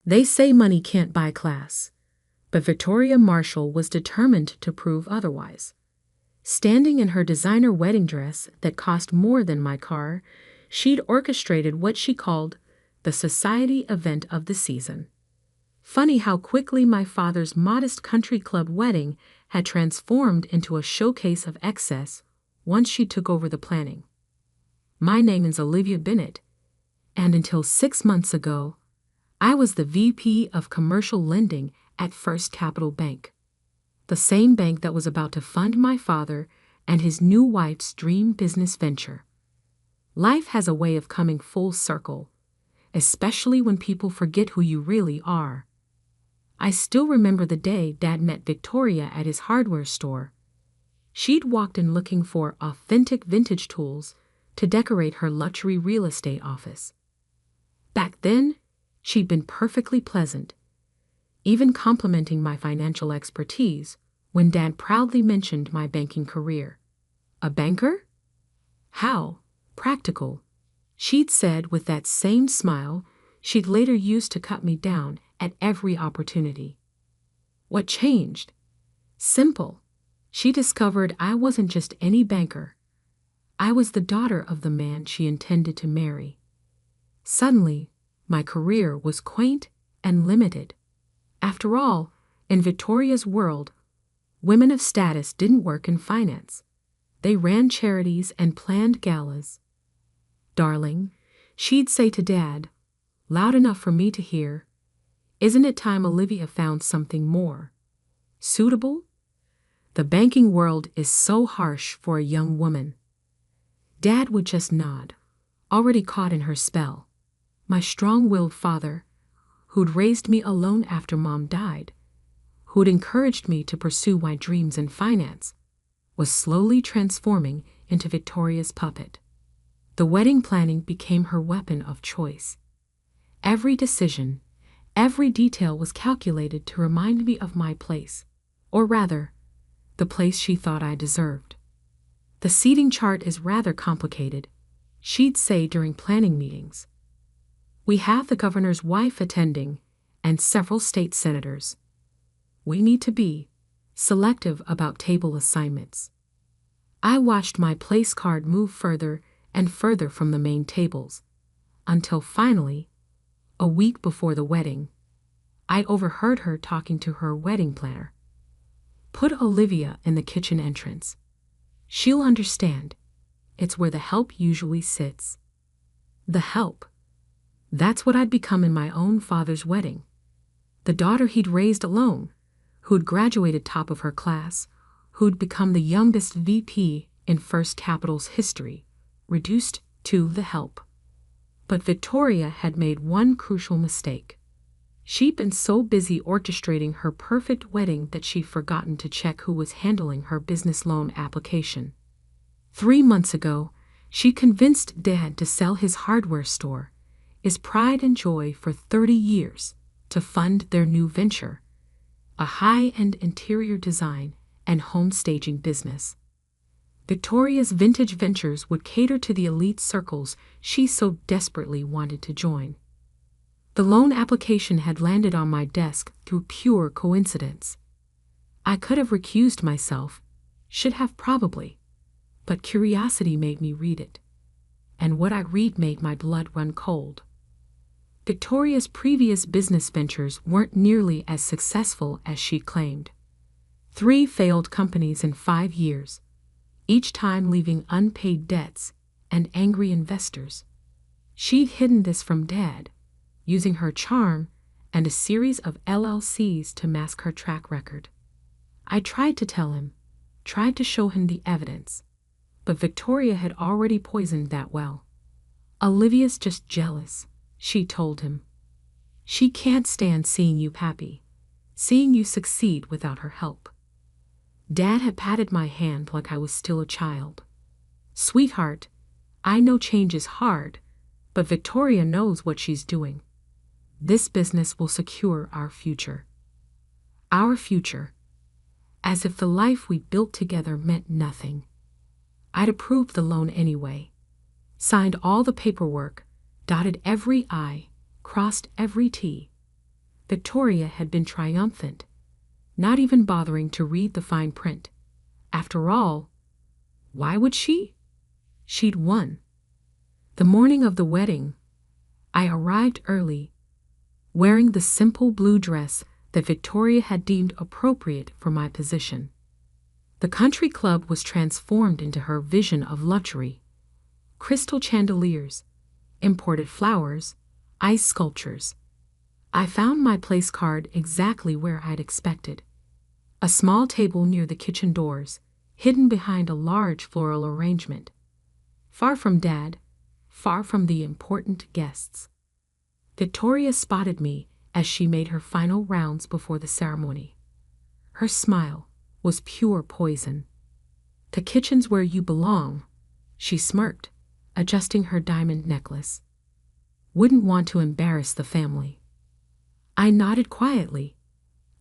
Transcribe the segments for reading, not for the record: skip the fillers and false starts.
They say money can't buy class, but Victoria Marshall was determined to prove otherwise. Standing in her designer wedding dress that cost more than my car, she'd orchestrated what she called the society event of the season. Funny how quickly my father's modest country club wedding had transformed into a showcase of excess once she took over the planning. My name is Olivia Bennett, and until 6 months ago, I was the VP of Commercial Lending at First Capital Bank, the same bank that was about to fund my father and his new wife's dream business venture. Life has a way of coming full circle, especially when people forget who you really are. I still remember the day Dad met Victoria at his hardware store. She'd walked in looking for authentic vintage tools to decorate her luxury real estate office. Back then, she'd been perfectly pleasant, even complimenting my financial expertise when Dad proudly mentioned my banking career. A banker? How practical, she'd said with that same smile she'd later used to cut me down at every opportunity. What changed? Simple. She discovered I wasn't just any banker. I was the daughter of the man she intended to marry. Suddenly, my career was quaint and limited. After all, in Victoria's world, women of status didn't work in finance. They ran charities and planned galas. Darling, she'd say to Dad, loud enough for me to hear, isn't it time Olivia found something more suitable? The banking world is so harsh for a young woman. Dad would just nod, already caught in her spell. My strong-willed father, who'd raised me alone after Mom died, who'd encouraged me to pursue my dreams in finance, was slowly transforming into Victoria's puppet. The wedding planning became her weapon of choice. Every decision, every detail was calculated to remind me of my place, or rather, the place she thought I deserved. The seating chart is rather complicated, she'd say during planning meetings. We have the governor's wife attending and several state senators. We need to be selective about table assignments. I watched my place card move further and further from the main tables, until finally, a week before the wedding, I overheard her talking to her wedding planner. Put Olivia in the kitchen entrance. She'll understand. It's where the help usually sits. The help. That's what I'd become in my own father's wedding. The daughter he'd raised alone, who'd graduated top of her class, who'd become the youngest VP in First Capital's history, reduced to the help. But Victoria had made one crucial mistake. She'd been so busy orchestrating her perfect wedding that she'd forgotten to check who was handling her business loan application. 3 months ago, she convinced Dad to sell his hardware store, his pride and joy for 30 years, to fund their new venture, a high-end interior design and home staging business. Victoria's vintage ventures would cater to the elite circles she so desperately wanted to join. The loan application had landed on my desk through pure coincidence. I could have recused myself, should have probably, but curiosity made me read it, and what I read made my blood run cold. Victoria's previous business ventures weren't nearly as successful as she claimed. 3 failed companies in 5 years, each time leaving unpaid debts and angry investors. She'd hidden this from Dad, using her charm and a series of LLCs to mask her track record. I tried to tell him, tried to show him the evidence, but Victoria had already poisoned that well. Olivia's just jealous, she told him. She can't stand seeing you happy, seeing you succeed without her help. Dad had patted my hand like I was still a child. Sweetheart, I know change is hard, but Victoria knows what she's doing. This business will secure our future. Our future. As if the life we built together meant nothing. I'd approved the loan anyway, signed all the paperwork, dotted every I, crossed every T. Victoria had been triumphant, not even bothering to read the fine print. After all, why would she? She'd won. The morning of the wedding, I arrived early, wearing the simple blue dress that Victoria had deemed appropriate for my position. The country club was transformed into her vision of luxury. Crystal chandeliers, imported flowers, ice sculptures. I found my place card exactly where I'd expected. A small table near the kitchen doors, hidden behind a large floral arrangement. Far from Dad, far from the important guests. Victoria spotted me as she made her final rounds before the ceremony. Her smile was pure poison. "The kitchen's where you belong," she smirked, adjusting her diamond necklace. "Wouldn't want to embarrass the family." I nodded quietly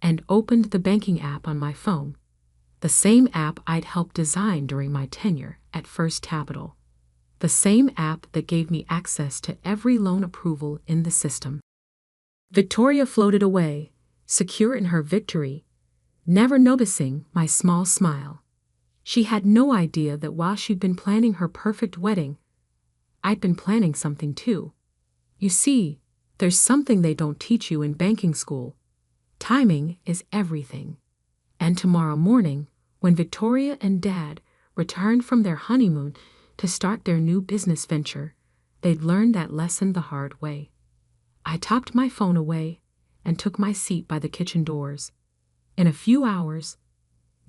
and opened the banking app on my phone, the same app I'd helped design during my tenure at First Capital, the same app that gave me access to every loan approval in the system. Victoria floated away, secure in her victory, never noticing my small smile. She had no idea that while she'd been planning her perfect wedding, I'd been planning something too. You see, there's something they don't teach you in banking school. Timing is everything. And tomorrow morning, when Victoria and Dad returned from their honeymoon to start their new business venture, they'd learn that lesson the hard way. I tucked my phone away and took my seat by the kitchen doors. In a few hours,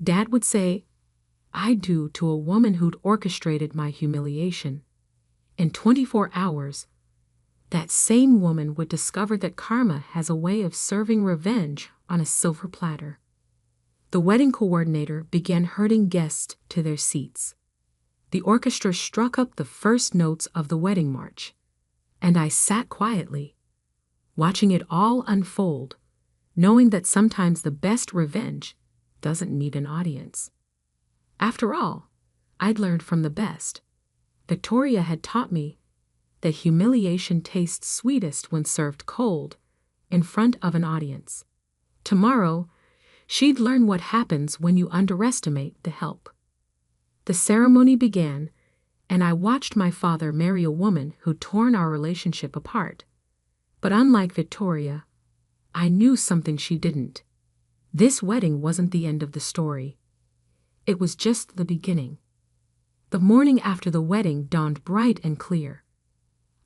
Dad would say, "I do" to a woman who'd orchestrated my humiliation. In 24 hours, that same woman would discover that karma has a way of serving revenge on a silver platter. The wedding coordinator began herding guests to their seats. The orchestra struck up the first notes of the wedding march, and I sat quietly, watching it all unfold, knowing that sometimes the best revenge doesn't need an audience. After all, I'd learned from the best. Victoria had taught me that humiliation tastes sweetest when served cold, in front of an audience. Tomorrow, she'd learn what happens when you underestimate the help. The ceremony began, and I watched my father marry a woman who'd torn our relationship apart. But unlike Victoria, I knew something she didn't. This wedding wasn't the end of the story. It was just the beginning. The morning after the wedding dawned bright and clear.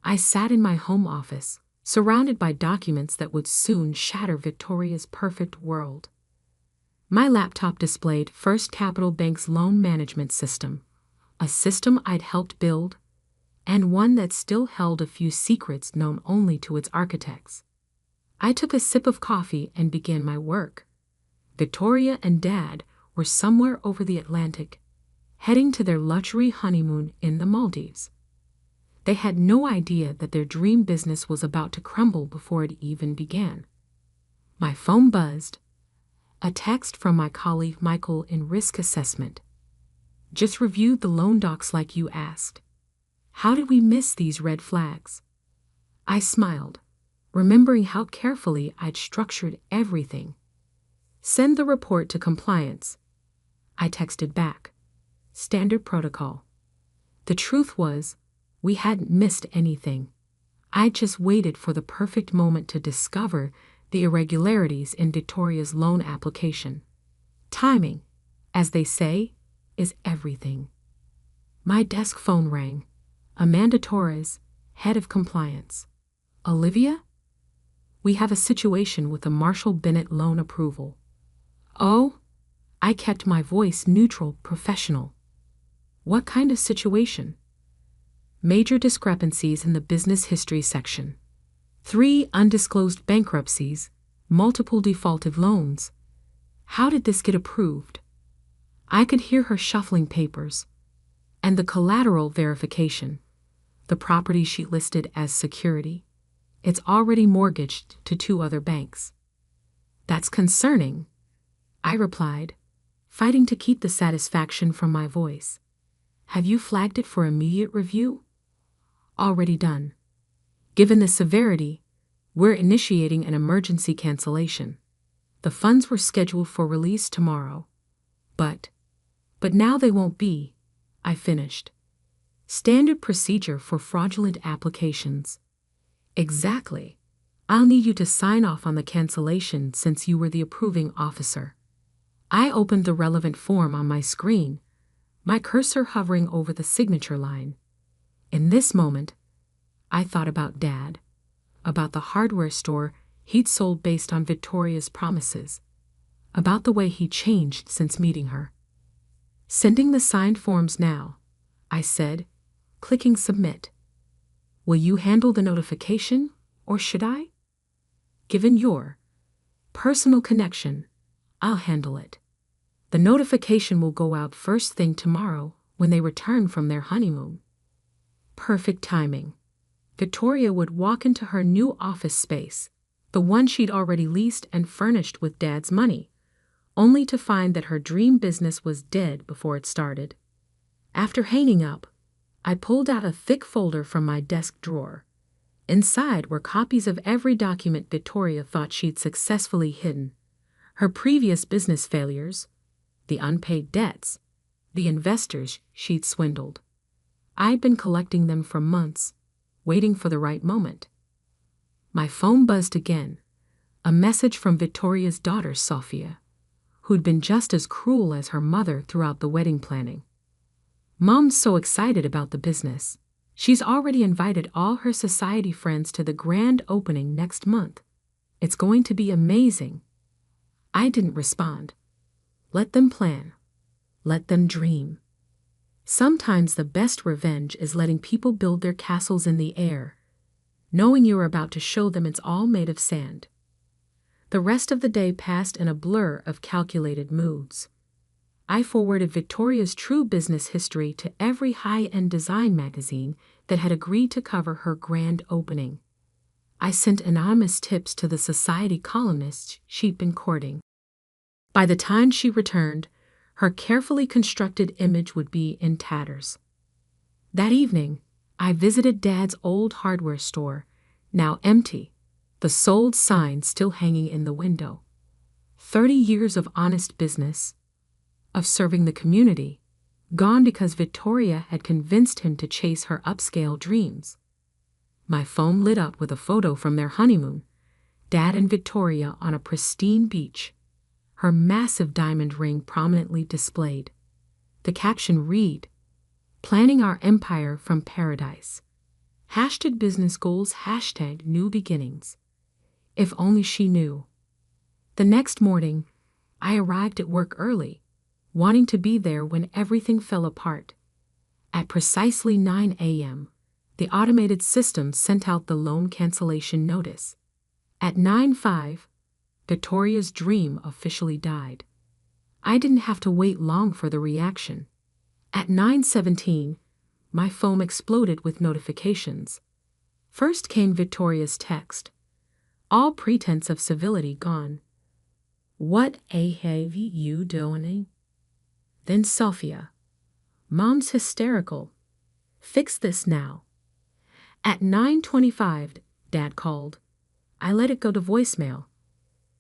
I sat in my home office, surrounded by documents that would soon shatter Victoria's perfect world. My laptop displayed First Capital Bank's loan management system, a system I'd helped build, and one that still held a few secrets known only to its architects. I took a sip of coffee and began my work. Victoria and Dad were somewhere over the Atlantic, heading to their luxury honeymoon in the Maldives. They had no idea that their dream business was about to crumble before it even began. My phone buzzed. A text from my colleague Michael in risk assessment. "Just reviewed the loan docs like you asked. How did we miss these red flags?" I smiled, remembering how carefully I'd structured everything. "Send the report to compliance." I texted back. Standard protocol. The truth was, we hadn't missed anything. I just waited for the perfect moment to discover the irregularities in Victoria's loan application. Timing, as they say, is everything. My desk phone rang. Amanda Torres, head of compliance. "Olivia? We have a situation with the Marshall Bennett loan approval." "Oh?" I kept my voice neutral, professional. "What kind of situation?" "Major discrepancies in the business history section. 3 undisclosed bankruptcies, multiple defaulted loans. How did this get approved?" I could hear her shuffling papers. "And the collateral verification. The property she listed as security. It's already mortgaged to 2 other banks." "That's concerning," I replied, fighting to keep the satisfaction from my voice. "Have you flagged it for immediate review?" "Already done. Given the severity, We're initiating an emergency cancellation. The funds were scheduled for release tomorrow. But now they won't be, I finished. Standard procedure for fraudulent applications. Exactly. I'll need you to sign off on the cancellation since you were the approving officer. I opened the relevant form on my screen, my cursor hovering over the signature line. In this moment, I thought about Dad, about the hardware store he'd sold based on Victoria's promises, about the way he changed since meeting her. Sending the signed forms now, I said, clicking submit. Will you handle the notification, or should I? Given your personal connection, I'll handle it. The notification will go out first thing tomorrow when they return from their honeymoon. Perfect timing. Victoria would walk into her new office space, the one she'd already leased and furnished with Dad's money, only to find that her dream business was dead before it started. After hanging up, I pulled out a thick folder from my desk drawer. Inside were copies of every document Victoria thought she'd successfully hidden. Her previous business failures, the unpaid debts, the investors she'd swindled. I'd been collecting them for months, waiting for the right moment. My phone buzzed again, a message from Victoria's daughter, Sophia, who'd been just as cruel as her mother throughout the wedding planning. Mom's so excited about the business. She's already invited all her society friends to the grand opening next month. It's going to be amazing. I didn't respond. Let them plan. Let them dream. Sometimes the best revenge is letting people build their castles in the air, knowing you're about to show them it's all made of sand. The rest of the day passed in a blur of calculated moods. I forwarded Victoria's true business history to every high-end design magazine that had agreed to cover her grand opening. I sent anonymous tips to the society columnists she'd been courting. By the time she returned, her carefully constructed image would be in tatters. That evening, I visited Dad's old hardware store, now empty, the sold sign still hanging in the window. 30 years of honest business, of serving the community, gone because Victoria had convinced him to chase her upscale dreams. My phone lit up with a photo from their honeymoon, Dad and Victoria on a pristine beach, her massive diamond ring prominently displayed. The caption read, "Planning our empire from paradise. Hashtag business goals, hashtag new beginnings." If only she knew. The next morning, I arrived at work early, wanting to be there when everything fell apart. At precisely 9 a.m., the automated system sent out the loan cancellation notice. At 9:05, Victoria's dream officially died. I didn't have to wait long for the reaction. At 9:17, my phone exploded with notifications. First came Victoria's text. All pretense of civility gone. "What have you doing?" Then Sophia. "Mom's hysterical. Fix this now." At 9:25, Dad called. I let it go to voicemail.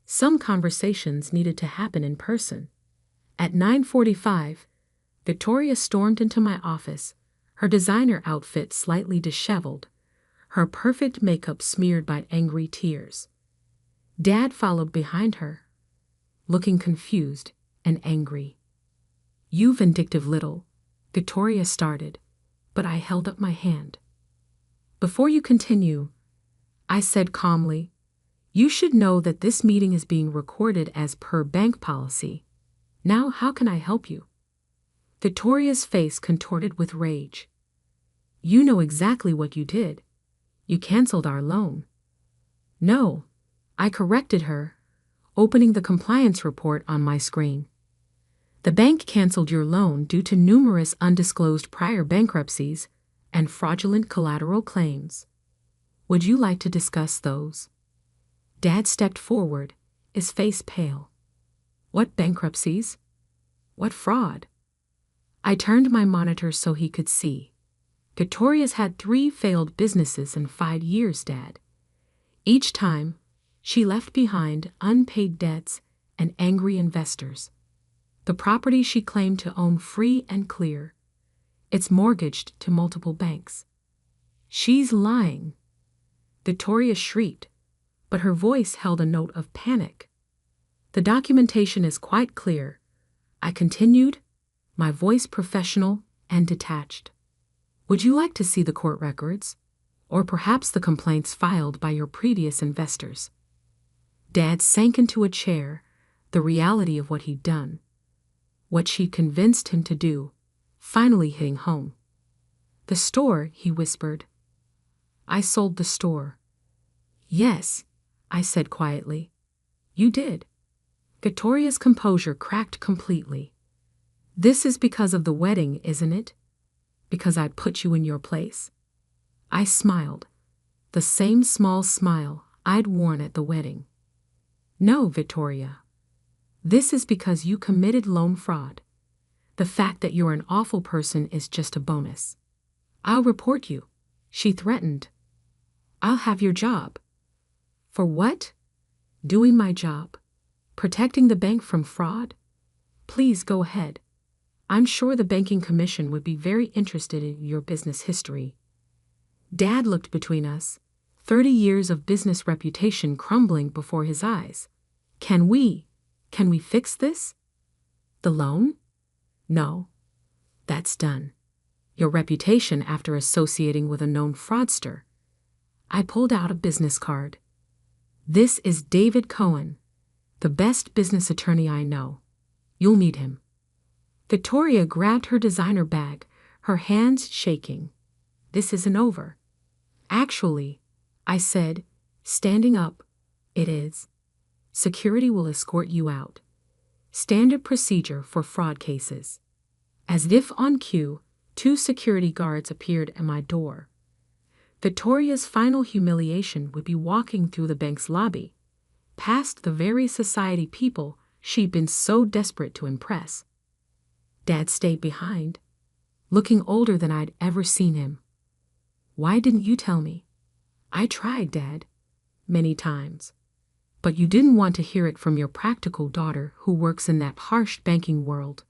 Some conversations needed to happen in person. At 9:45, Victoria stormed into my office, her designer outfit slightly disheveled, her perfect makeup smeared by angry tears. Dad followed behind her, looking confused and angry. "You vindictive little," Victoria started, but I held up my hand. "Before you continue," I said calmly, "you should know that this meeting is being recorded as per bank policy. Now how can I help you?" Victoria's face contorted with rage. "You know exactly what you did. You canceled our loan." "No," I corrected her, opening the compliance report on my screen. "The bank canceled your loan due to numerous undisclosed prior bankruptcies and fraudulent collateral claims. Would you like to discuss those?" Dad stepped forward, his face pale. "What bankruptcies? What fraud?" I turned my monitor so he could see. "Victoria's had 3 failed businesses in 5 years, Dad. Each time, she left behind unpaid debts and angry investors. The property she claimed to own free and clear. It's mortgaged to multiple banks. She's lying. Victoria shrieked, but her voice held a note of panic. The documentation is quite clear, I continued, my voice professional and detached. Would you like to see the court records? Or perhaps the complaints filed by your previous investors? Dad sank into a chair, the reality of what he'd done. What she'd convinced him to do, finally hitting home. The store, he whispered. I sold the store. Yes, I said quietly. You did. Victoria's composure cracked completely. This is because of the wedding, isn't it? Because I'd put you in your place. I smiled, the same small smile I'd worn at the wedding. No, Victoria. This is because you committed loan fraud. The fact that you're an awful person is just a bonus. I'll report you, she threatened. I'll have your job. For what? Doing my job. Protecting the bank from fraud? Please go ahead. I'm sure the banking commission would be very interested in your business history. Dad looked between us, 30 years of business reputation crumbling before his eyes. Can we fix this? The loan? No. That's done. Your reputation after associating with a known fraudster. I pulled out a business card. This is David Cohen, the best business attorney I know. You'll meet him. Victoria grabbed her designer bag, her hands shaking. This isn't over. Actually, I said, standing up, it is. Security will escort you out. Standard procedure for fraud cases. As if on cue, 2 security guards appeared at my door. Victoria's final humiliation would be walking through the bank's lobby, past the very society people she'd been so desperate to impress. Dad stayed behind, looking older than I'd ever seen him. Why didn't you tell me? I tried, Dad, many times. But you didn't want to hear it from your practical daughter who works in that harsh banking world.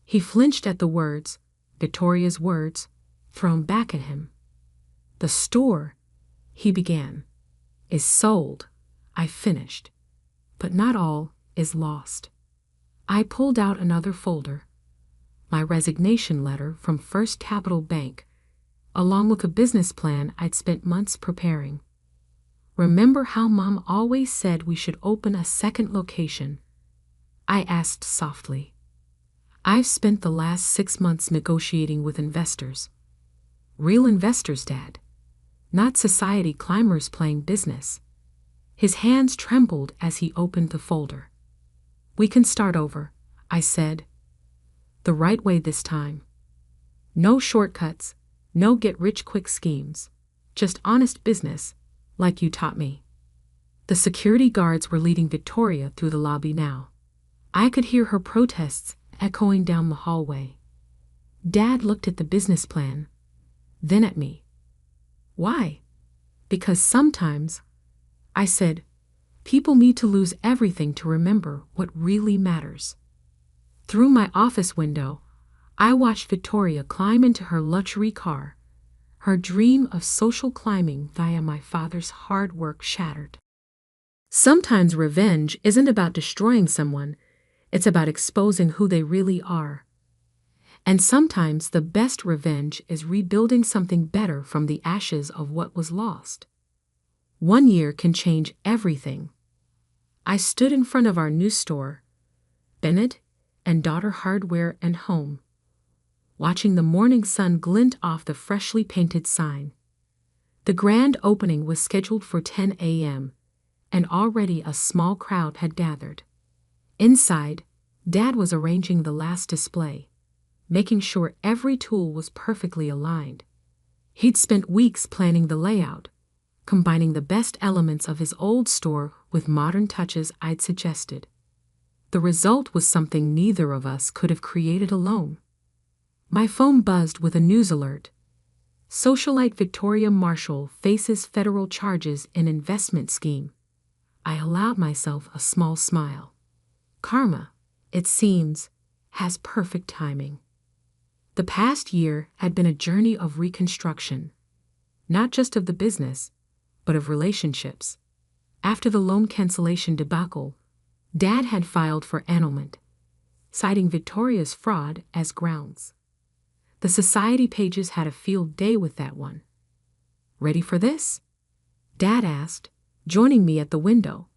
He flinched at the words, Victoria's words, thrown back at him. The store, he began, is sold, I finished. But not all is lost. I pulled out another folder, my resignation letter from First Capital Bank, along with a business plan I'd spent months preparing. Remember how Mom always said we should open a second location? I asked softly. I've spent the last 6 months negotiating with investors. Real investors, Dad. Not society climbers playing business. His hands trembled as he opened the folder. We can start over, I said. The right way this time. No shortcuts, no get-rich-quick schemes. Just honest business, like you taught me. The security guards were leading Victoria through the lobby now. I could hear her protests echoing down the hallway. Dad looked at the business plan, then at me. Why? Because sometimes, I said, people need to lose everything to remember what really matters. Through my office window, I watched Victoria climb into her luxury car, her dream of social climbing via my father's hard work shattered. Sometimes revenge isn't about destroying someone, it's about exposing who they really are. And sometimes the best revenge is rebuilding something better from the ashes of what was lost. 1 year can change everything. I stood in front of our new store, Bennett and Daughter Hardware and Home, watching the morning sun glint off the freshly painted sign. The grand opening was scheduled for 10 a.m., and already a small crowd had gathered. Inside, Dad was arranging the last display, making sure every tool was perfectly aligned. He'd spent weeks planning the layout, combining the best elements of his old store with modern touches I'd suggested. The result was something neither of us could have created alone. My phone buzzed with a news alert. Socialite Victoria Marshall faces federal charges in investment scheme. I allowed myself a small smile. Karma, it seems, has perfect timing. The past year had been a journey of reconstruction, not just of the business, but of relationships. After the loan cancellation debacle, Dad had filed for annulment, citing Victoria's fraud as grounds. The society pages had a field day with that one. "Ready for this?" Dad asked, joining me at the window.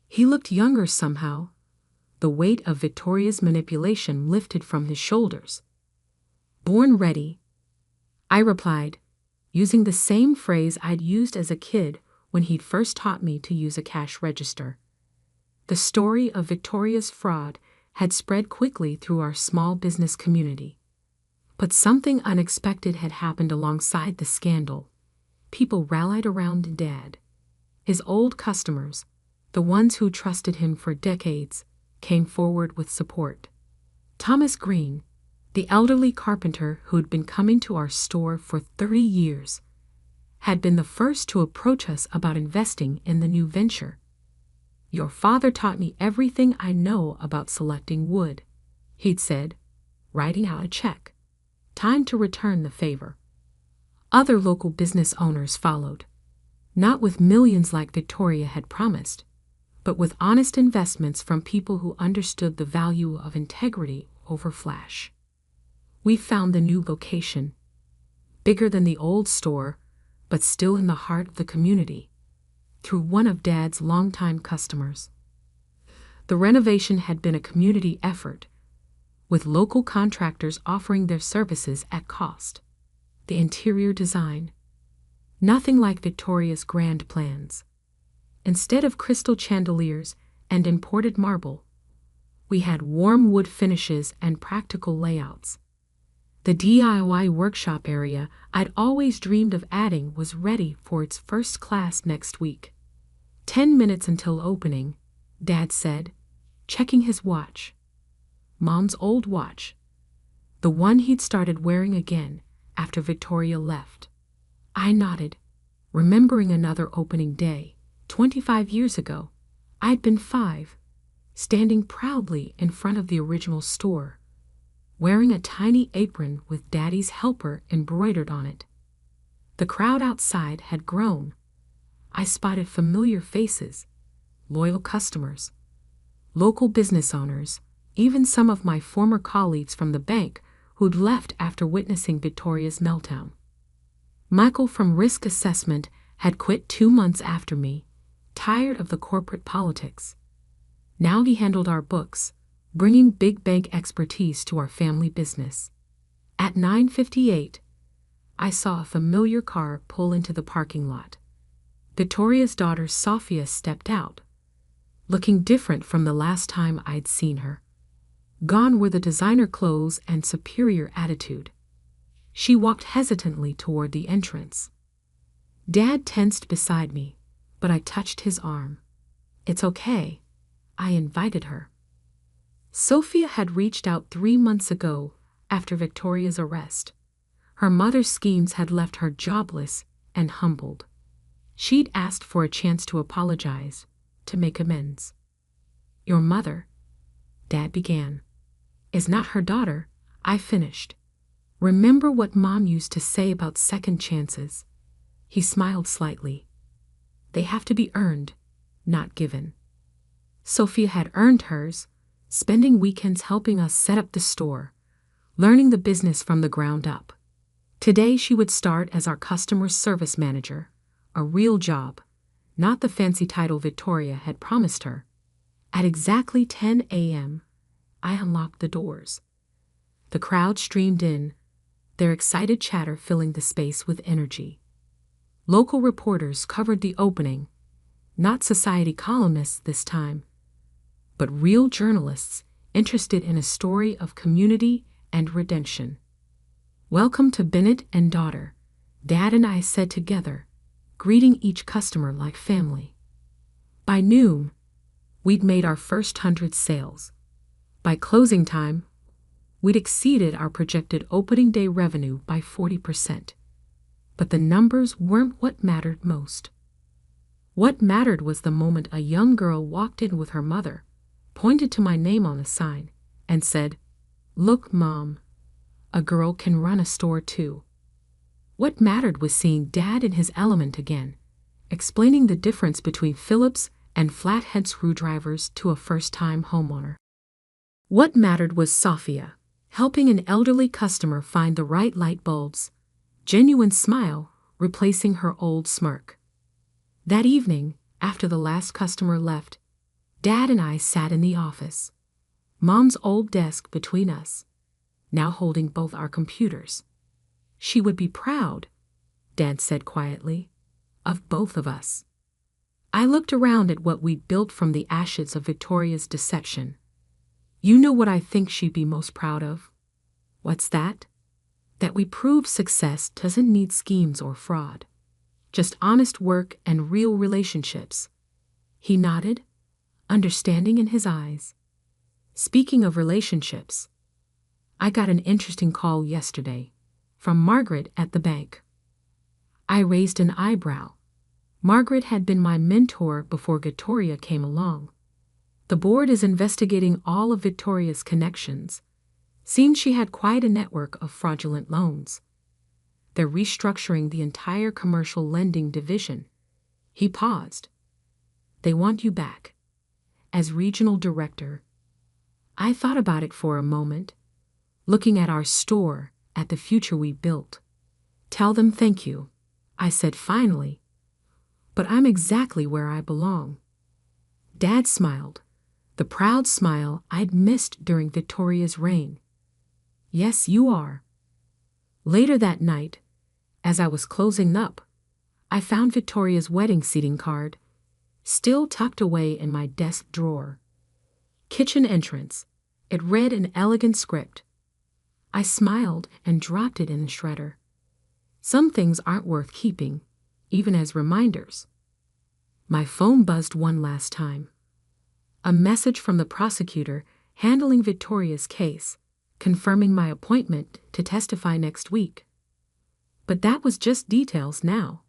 He looked younger somehow. The weight of Victoria's manipulation lifted from his shoulders. "Born ready," I replied, using the same phrase I'd used as a kid when he'd first taught me to use a cash register. The story of Victoria's fraud had spread quickly through our small business community. But something unexpected had happened alongside the scandal. People rallied around Dad. His old customers, the ones who trusted him for decades, came forward with support. Thomas Green, the elderly carpenter who'd been coming to our store for 30 years, had been the first to approach us about investing in the new venture. "Your father taught me everything I know about selecting wood," he'd said, writing out a check. Time to return the favor. Other local business owners followed, not with millions like Victoria had promised, but with honest investments from people who understood the value of integrity over flash. We found the new location, bigger than the old store, but still in the heart of the community, through one of Dad's longtime customers. The renovation had been a community effort, with local contractors offering their services at cost. The interior design, nothing like Victoria's grand plans. Instead of crystal chandeliers and imported marble, we had warm wood finishes and practical layouts. The DIY workshop area I'd always dreamed of adding was ready for its first class next week. 10 minutes until opening, Dad said, checking his watch. Mom's old watch, the one he'd started wearing again after Victoria left. I nodded, remembering another opening day, 25 years ago. I'd been 5, standing proudly in front of the original store, wearing a tiny apron with Daddy's helper embroidered on it. The crowd outside had grown. I spotted familiar faces, loyal customers, local business owners, even some of my former colleagues from the bank who'd left after witnessing Victoria's meltdown. Michael from Risk Assessment had quit 2 months after me, tired of the corporate politics. Now he handled our books, bringing big bank expertise to our family business. At 9:58, I saw a familiar car pull into the parking lot. Victoria's daughter Sophia stepped out, looking different from the last time I'd seen her. Gone were the designer clothes and superior attitude. She walked hesitantly toward the entrance. Dad tensed beside me, but I touched his arm. "It's okay," I invited her. Sophia had reached out 3 months ago after Victoria's arrest. Her mother's schemes had left her jobless and humbled. She'd asked for a chance to apologize, to make amends. "Your mother," Dad began, "is not her daughter," I finished. "Remember what Mom used to say about second chances?" He smiled slightly. "They have to be earned, not given." Sophia had earned hers, spending weekends helping us set up the store, learning the business from the ground up. Today she would start as our customer service manager, a real job, not the fancy title Victoria had promised her. At exactly 10 a.m., I unlocked the doors. The crowd streamed in, their excited chatter filling the space with energy. Local reporters covered the opening, not society columnists this time, but real journalists interested in a story of community and redemption. "Welcome to Bennett and Daughter," Dad and I said together, greeting each customer like family. By noon, we'd made our first 100 sales. By closing time, we'd exceeded our projected opening day revenue by 40%. But the numbers weren't what mattered most. What mattered was the moment a young girl walked in with her mother, pointed to my name on a sign, and said, "Look, Mom, a girl can run a store too." What mattered was seeing Dad in his element again, explaining the difference between Phillips and flathead screwdrivers to a first-time homeowner. What mattered was Sophia, helping an elderly customer find the right light bulbs, genuine smile replacing her old smirk. That evening, after the last customer left, Dad and I sat in the office, Mom's old desk between us, now holding both our computers. "She would be proud," Dad said quietly, "of both of us." I looked around at what we'd built from the ashes of Victoria's deception. "You know what I think she'd be most proud of?" "What's that?" "That we proved success doesn't need schemes or fraud. Just honest work and real relationships." He nodded, understanding in his eyes. "Speaking of relationships, I got an interesting call yesterday from Margaret at the bank." I raised an eyebrow. Margaret had been my mentor before Victoria came along. "The board is investigating all of Victoria's connections. Seemed she had quite a network of fraudulent loans. They're restructuring the entire commercial lending division." He paused. "They want you back as regional director." I thought about it for a moment, looking at our store, at the future we built. "Tell them thank you," I said finally. "But I'm exactly where I belong." Dad smiled, the proud smile I'd missed during Victoria's reign. "Yes, you are." Later that night, as I was closing up, I found Victoria's wedding seating card, still tucked away in my desk drawer. "Kitchen entrance." It read in elegant script. I smiled and dropped it in the shredder. Some things aren't worth keeping, even as reminders. My phone buzzed one last time. A message from the prosecutor handling Victoria's case, confirming my appointment to testify next week. But that was just details now.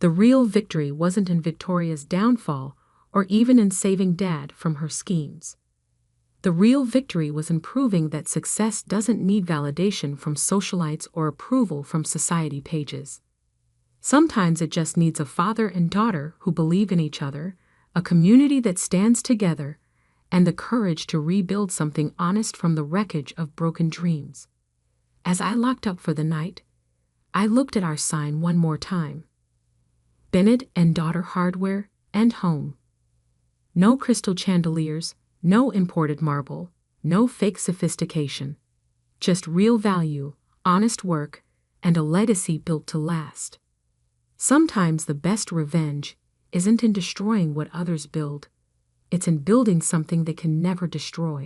The real victory wasn't in Victoria's downfall or even in saving Dad from her schemes. The real victory was in proving that success doesn't need validation from socialites or approval from society pages. Sometimes it just needs a father and daughter who believe in each other, a community that stands together, and the courage to rebuild something honest from the wreckage of broken dreams. As I locked up for the night, I looked at our sign one more time. Bennett and Daughter Hardware and Home. No crystal chandeliers, no imported marble, no fake sophistication. Just real value, honest work, and a legacy built to last. Sometimes the best revenge isn't in destroying what others build. It's in building something they can never destroy.